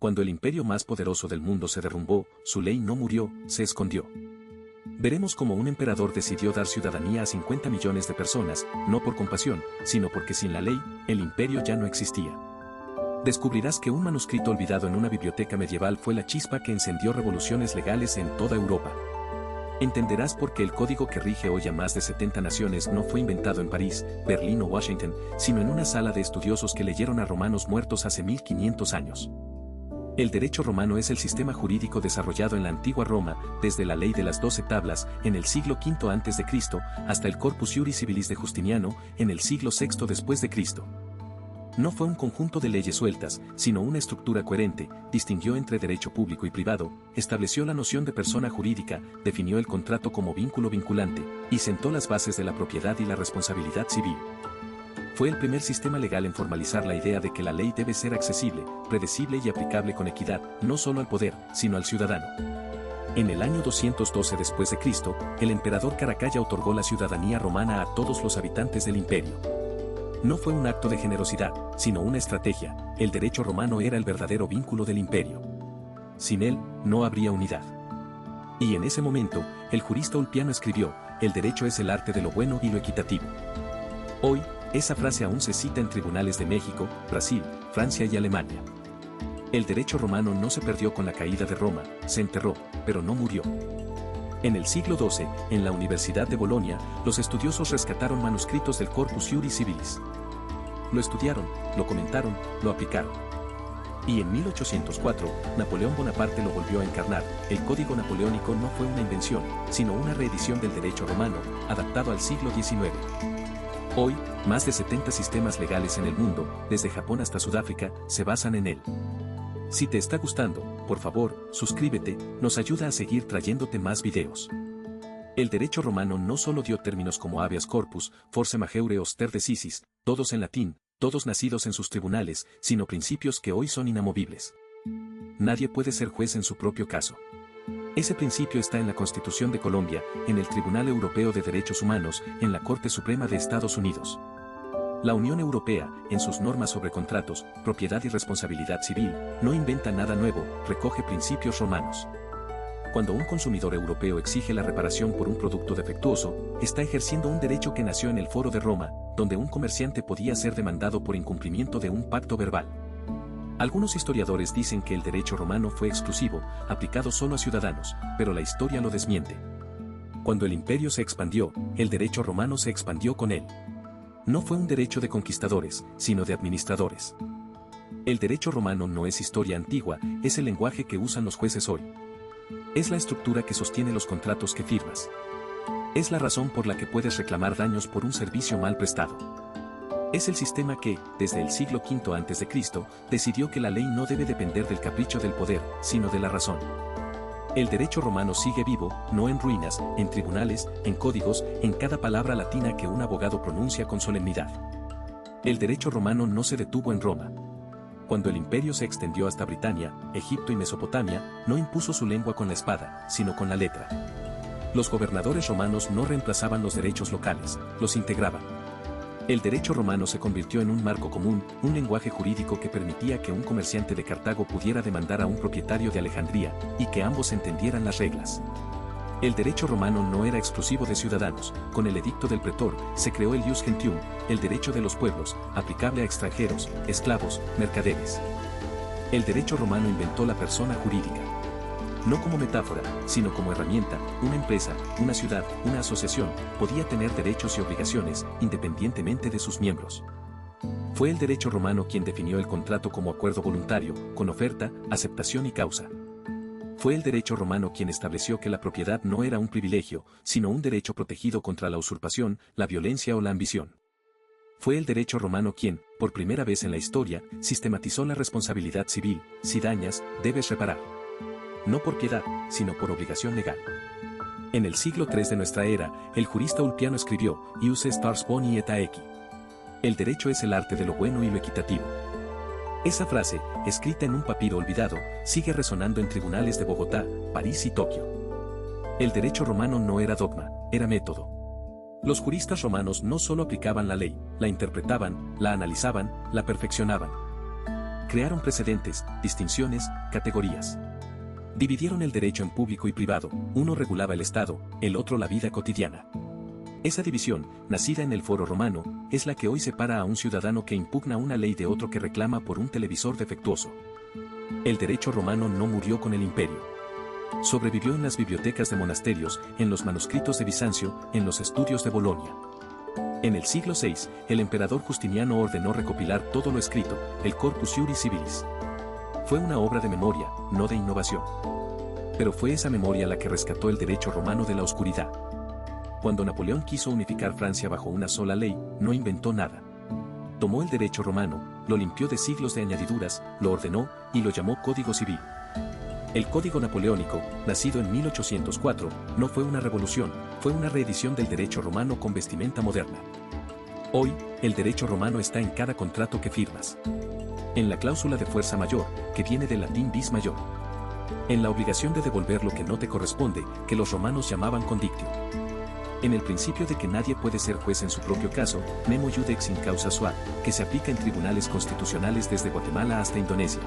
Cuando el imperio más poderoso del mundo se derrumbó, su ley no murió, se escondió. Veremos cómo un emperador decidió dar ciudadanía a 50 millones de personas, no por compasión, sino porque sin la ley, el imperio ya no existía. Descubrirás que un manuscrito olvidado en una biblioteca medieval fue la chispa que encendió revoluciones legales en toda Europa. Entenderás por qué el código que rige hoy a más de 70 naciones no fue inventado en París, Berlín o Washington, sino en una sala de estudiosos que leyeron a romanos muertos hace 1500 años. El derecho romano es el sistema jurídico desarrollado en la antigua Roma, desde la ley de las 12 tablas, en el siglo V a.C., hasta el Corpus Iuris Civilis de Justiniano, en el siglo VI después de Cristo. No fue un conjunto de leyes sueltas, sino una estructura coherente, distinguió entre derecho público y privado, estableció la noción de persona jurídica, definió el contrato como vínculo vinculante, y sentó las bases de la propiedad y la responsabilidad civil. Fue el primer sistema legal en formalizar la idea de que la ley debe ser accesible, predecible y aplicable con equidad, no solo al poder, sino al ciudadano. En el año 212 después de Cristo, el emperador Caracalla otorgó la ciudadanía romana a todos los habitantes del imperio. No fue un acto de generosidad, sino una estrategia. El derecho romano era el verdadero vínculo del imperio. Sin él, no habría unidad. Y en ese momento, el jurista Ulpiano escribió: el derecho es el arte de lo bueno y lo equitativo. Hoy, esa frase aún se cita en tribunales de México, Brasil, Francia y Alemania. El derecho romano no se perdió con la caída de Roma, se enterró, pero no murió. En el siglo XII, en la Universidad de Bolonia, los estudiosos rescataron manuscritos del Corpus Iuris Civilis. Lo estudiaron, lo comentaron, lo aplicaron. Y en 1804, Napoleón Bonaparte lo volvió a encarnar. El Código Napoleónico no fue una invención, sino una reedición del derecho romano, adaptado al siglo XIX. Hoy, más de 70 sistemas legales en el mundo, desde Japón hasta Sudáfrica, se basan en él. Si te está gustando, por favor, suscríbete, nos ayuda a seguir trayéndote más videos. El derecho romano no solo dio términos como habeas corpus, force majeure oster decisis, todos en latín, todos nacidos en sus tribunales, sino principios que hoy son inamovibles. Nadie puede ser juez en su propio caso. Ese principio está en la Constitución de Colombia, en el Tribunal Europeo de Derechos Humanos, en la Corte Suprema de Estados Unidos. La Unión Europea, en sus normas sobre contratos, propiedad y responsabilidad civil, no inventa nada nuevo, recoge principios romanos. Cuando un consumidor europeo exige la reparación por un producto defectuoso, está ejerciendo un derecho que nació en el Foro de Roma, donde un comerciante podía ser demandado por incumplimiento de un pacto verbal. Algunos historiadores dicen que el derecho romano fue exclusivo, aplicado solo a ciudadanos, pero la historia lo desmiente. Cuando el imperio se expandió, el derecho romano se expandió con él. No fue un derecho de conquistadores, sino de administradores. El derecho romano no es historia antigua, es el lenguaje que usan los jueces hoy. Es la estructura que sostiene los contratos que firmas. Es la razón por la que puedes reclamar daños por un servicio mal prestado. Es el sistema que, desde el siglo V a.C., decidió que la ley no debe depender del capricho del poder, sino de la razón. El derecho romano sigue vivo, no en ruinas, en tribunales, en códigos, en cada palabra latina que un abogado pronuncia con solemnidad. El derecho romano no se detuvo en Roma. Cuando el imperio se extendió hasta Britania, Egipto y Mesopotamia, no impuso su lengua con la espada, sino con la letra. Los gobernadores romanos no reemplazaban los derechos locales, los integraban. El derecho romano se convirtió en un marco común, un lenguaje jurídico que permitía que un comerciante de Cartago pudiera demandar a un propietario de Alejandría, y que ambos entendieran las reglas. El derecho romano no era exclusivo de ciudadanos, con el edicto del pretor, se creó el ius gentium, el derecho de los pueblos, aplicable a extranjeros, esclavos, mercaderes. El derecho romano inventó la persona jurídica. No como metáfora, sino como herramienta, una empresa, una ciudad, una asociación, podía tener derechos y obligaciones, independientemente de sus miembros. Fue el derecho romano quien definió el contrato como acuerdo voluntario, con oferta, aceptación y causa. Fue el derecho romano quien estableció que la propiedad no era un privilegio, sino un derecho protegido contra la usurpación, la violencia o la ambición. Fue el derecho romano quien, por primera vez en la historia, sistematizó la responsabilidad civil: si dañas, debes reparar. No por piedad, sino por obligación legal. En el siglo III de nuestra era, el jurista Ulpiano escribió: ius est ars boni et aequi. El derecho es el arte de lo bueno y lo equitativo. Esa frase, escrita en un papiro olvidado, sigue resonando en tribunales de Bogotá, París y Tokio. El derecho romano no era dogma, era método. Los juristas romanos no solo aplicaban la ley, la interpretaban, la analizaban, la perfeccionaban. Crearon precedentes, distinciones, categorías. Dividieron el derecho en público y privado, uno regulaba el Estado, el otro la vida cotidiana. Esa división, nacida en el Foro Romano, es la que hoy separa a un ciudadano que impugna una ley de otro que reclama por un televisor defectuoso. El derecho romano no murió con el imperio. Sobrevivió en las bibliotecas de monasterios, en los manuscritos de Bizancio, en los estudios de Bolonia. En el siglo VI, el emperador Justiniano ordenó recopilar todo lo escrito, el Corpus Iuris Civilis. Fue una obra de memoria, no de innovación. Pero fue esa memoria la que rescató el derecho romano de la oscuridad. Cuando Napoleón quiso unificar Francia bajo una sola ley, no inventó nada. Tomó el derecho romano, lo limpió de siglos de añadiduras, lo ordenó y lo llamó Código Civil. El Código Napoleónico, nacido en 1804, no fue una revolución, fue una reedición del derecho romano con vestimenta moderna. Hoy, el derecho romano está en cada contrato que firmas. En la cláusula de fuerza mayor, que viene del latín vis mayor. En la obligación de devolver lo que no te corresponde, que los romanos llamaban condictio. En el principio de que nadie puede ser juez en su propio caso, nemo iudex in causa sua, que se aplica en tribunales constitucionales desde Guatemala hasta Indonesia.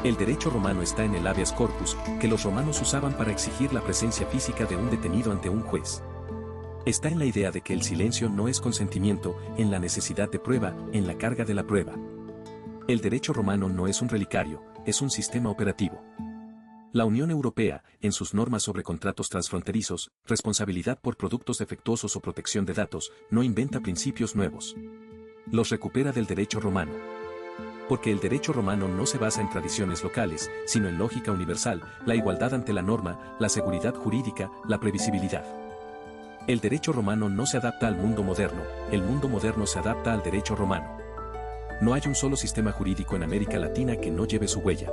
El derecho romano está en el habeas corpus, que los romanos usaban para exigir la presencia física de un detenido ante un juez. Está en la idea de que el silencio no es consentimiento, en la necesidad de prueba, en la carga de la prueba. El derecho romano no es un relicario, es un sistema operativo. La Unión Europea, en sus normas sobre contratos transfronterizos, responsabilidad por productos defectuosos o protección de datos, no inventa principios nuevos. Los recupera del derecho romano. Porque el derecho romano no se basa en tradiciones locales, sino en lógica universal, la igualdad ante la norma, la seguridad jurídica, la previsibilidad. El derecho romano no se adapta al mundo moderno, el mundo moderno se adapta al derecho romano. No hay un solo sistema jurídico en América Latina que no lleve su huella.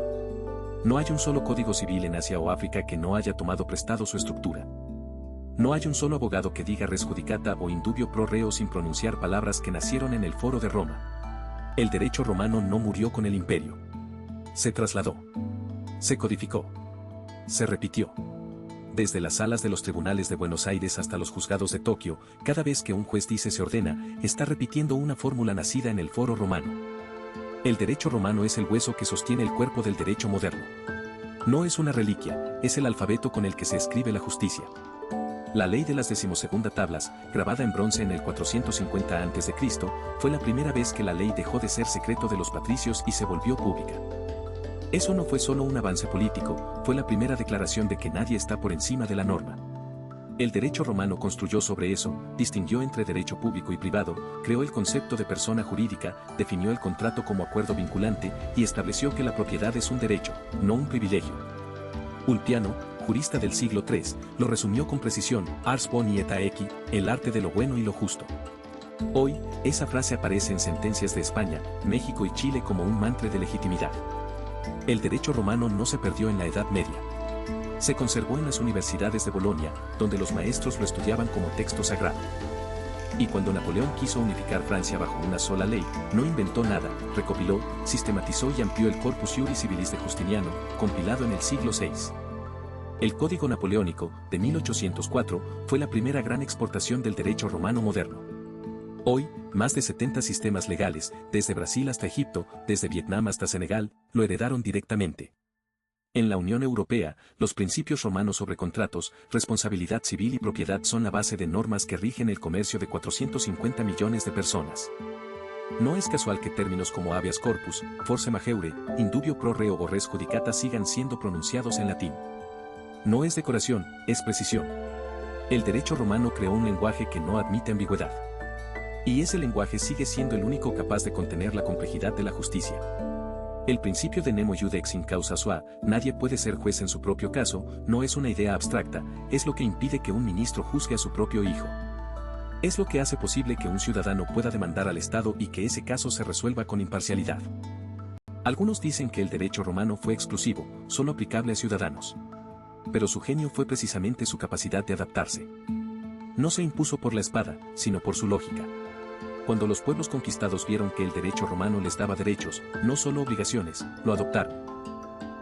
No hay un solo código civil en Asia o África que no haya tomado prestado su estructura. No hay un solo abogado que diga res judicata o indubio pro reo sin pronunciar palabras que nacieron en el Foro de Roma. El derecho romano no murió con el imperio. Se trasladó. Se codificó. Se repitió. Desde las salas de los tribunales de Buenos Aires hasta los juzgados de Tokio, cada vez que un juez dice se ordena, está repitiendo una fórmula nacida en el Foro Romano. El derecho romano es el hueso que sostiene el cuerpo del derecho moderno. No es una reliquia, es el alfabeto con el que se escribe la justicia. La ley de las 12ª tablas, grabada en bronce en el 450 a.C., fue la primera vez que la ley dejó de ser secreto de los patricios y se volvió pública. Eso no fue solo un avance político, fue la primera declaración de que nadie está por encima de la norma. El derecho romano construyó sobre eso, distinguió entre derecho público y privado, creó el concepto de persona jurídica, definió el contrato como acuerdo vinculante y estableció que la propiedad es un derecho, no un privilegio. Ulpiano, jurista del siglo III, lo resumió con precisión: ars boni et aequi, el arte de lo bueno y lo justo. Hoy, esa frase aparece en sentencias de España, México y Chile como un mantra de legitimidad. El derecho romano no se perdió en la Edad Media. Se conservó en las universidades de Bolonia, donde los maestros lo estudiaban como texto sagrado. Y cuando Napoleón quiso unificar Francia bajo una sola ley, no inventó nada, recopiló, sistematizó y amplió el Corpus Iuris Civilis de Justiniano, compilado en el siglo VI. El Código Napoleónico, de 1804, fue la primera gran exportación del derecho romano moderno. Hoy, más de 70 sistemas legales, desde Brasil hasta Egipto, desde Vietnam hasta Senegal, lo heredaron directamente. En la Unión Europea, los principios romanos sobre contratos, responsabilidad civil y propiedad son la base de normas que rigen el comercio de 450 millones de personas. No es casual que términos como habeas corpus, force majeure, indubio pro reo o res judicata sigan siendo pronunciados en latín. No es decoración, es precisión. El derecho romano creó un lenguaje que no admite ambigüedad. Y ese lenguaje sigue siendo el único capaz de contener la complejidad de la justicia. El principio de nemo iudex in causa sua, nadie puede ser juez en su propio caso, no es una idea abstracta, es lo que impide que un ministro juzgue a su propio hijo. Es lo que hace posible que un ciudadano pueda demandar al Estado y que ese caso se resuelva con imparcialidad. Algunos dicen que el derecho romano fue exclusivo, solo aplicable a ciudadanos. Pero su genio fue precisamente su capacidad de adaptarse. No se impuso por la espada, sino por su lógica. Cuando los pueblos conquistados vieron que el derecho romano les daba derechos, no solo obligaciones, lo adoptaron.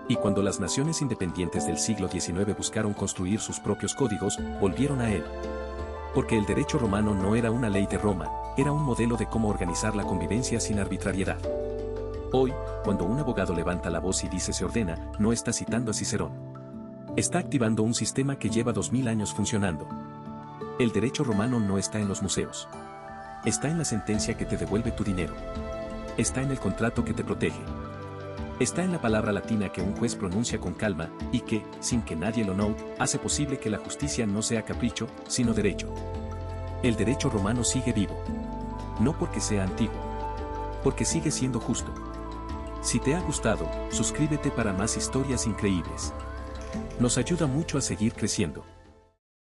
Y cuando las naciones independientes del siglo XIX buscaron construir sus propios códigos, volvieron a él. Porque el derecho romano no era una ley de Roma, era un modelo de cómo organizar la convivencia sin arbitrariedad. Hoy, cuando un abogado levanta la voz y dice se ordena, no está citando a Cicerón. Está activando un sistema que lleva 2000 años funcionando. El derecho romano no está en los museos. Está en la sentencia que te devuelve tu dinero. Está en el contrato que te protege. Está en la palabra latina que un juez pronuncia con calma y que, sin que nadie lo note, hace posible que la justicia no sea capricho, sino derecho. El derecho romano sigue vivo. No porque sea antiguo. Porque sigue siendo justo. Si te ha gustado, suscríbete para más historias increíbles. Nos ayuda mucho a seguir creciendo.